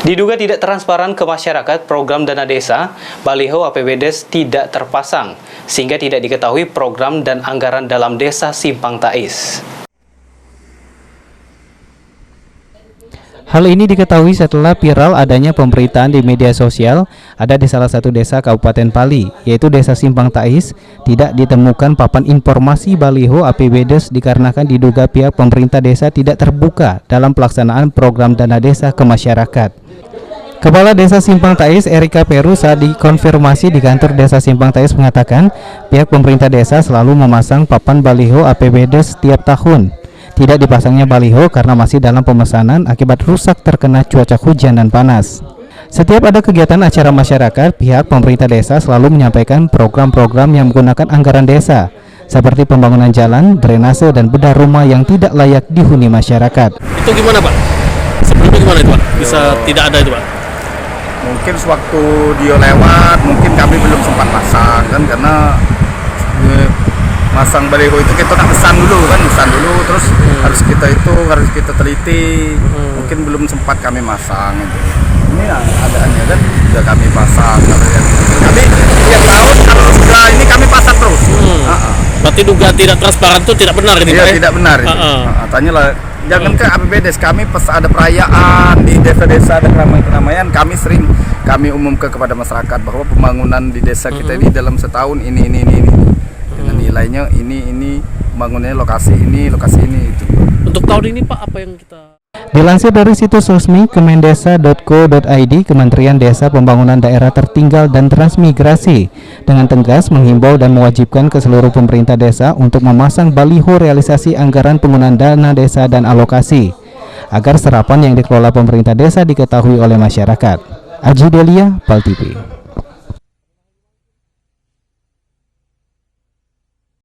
Diduga tidak transparan ke masyarakat program dana desa, baliho APBDes tidak terpasang, sehingga tidak diketahui program dan anggaran dalam desa Simpang Tais. Hal ini diketahui setelah viral adanya pemberitaan di media sosial ada di salah satu desa Kabupaten Pali, yaitu Desa Simpang Tais, tidak ditemukan papan informasi baliho APBDes dikarenakan diduga pihak pemerintah desa tidak terbuka dalam pelaksanaan program dana desa ke masyarakat. Kepala Desa Simpang Tais, Erika Peru, saat dikonfirmasi di kantor Desa Simpang Tais mengatakan pihak pemerintah desa selalu memasang papan baliho APBDes setiap tahun. Tidak dipasangnya baliho karena masih dalam pemesanan akibat rusak terkena cuaca hujan dan panas. Setiap ada kegiatan acara masyarakat, pihak pemerintah desa selalu menyampaikan program-program yang menggunakan anggaran desa, seperti pembangunan jalan, drainase, dan bedah rumah yang tidak layak dihuni masyarakat. Itu gimana Pak? Sebelumnya gimana itu Pak? Bisa tidak ada itu Pak? Mungkin sewaktu dia lewat, mungkin kami belum sempat pasang kan, karena masang baliho itu kita nak pesan dulu terus harus kita teliti, mungkin belum sempat kami masang itu. Ini keadaannya kan sudah kami pasang, kami tiap tahun kalau sudah ini kami pasang terus. Berarti duga tidak transparan itu tidak benar ini Pak? Iya, tidak benar. Tanyalah, jangan ke APBDes, kami pas ada perayaan di desa-desa, ada keramaian, kami umumkan kepada masyarakat bahwa pembangunan di desa kita ini dalam setahun ini. Dengan nilainya ini bangunnya lokasi ini itu. Untuk tahun ini Pak, apa yang kita... Dilansir dari situs resmi kemendesa.co.id, Kementerian Desa Pembangunan Daerah Tertinggal dan Transmigrasi dengan tegas menghimbau dan mewajibkan ke seluruh pemerintah desa untuk memasang baliho realisasi anggaran penggunaan dana desa dan alokasi agar serapan yang dikelola pemerintah desa diketahui oleh masyarakat. Aji Delia, PAL TV.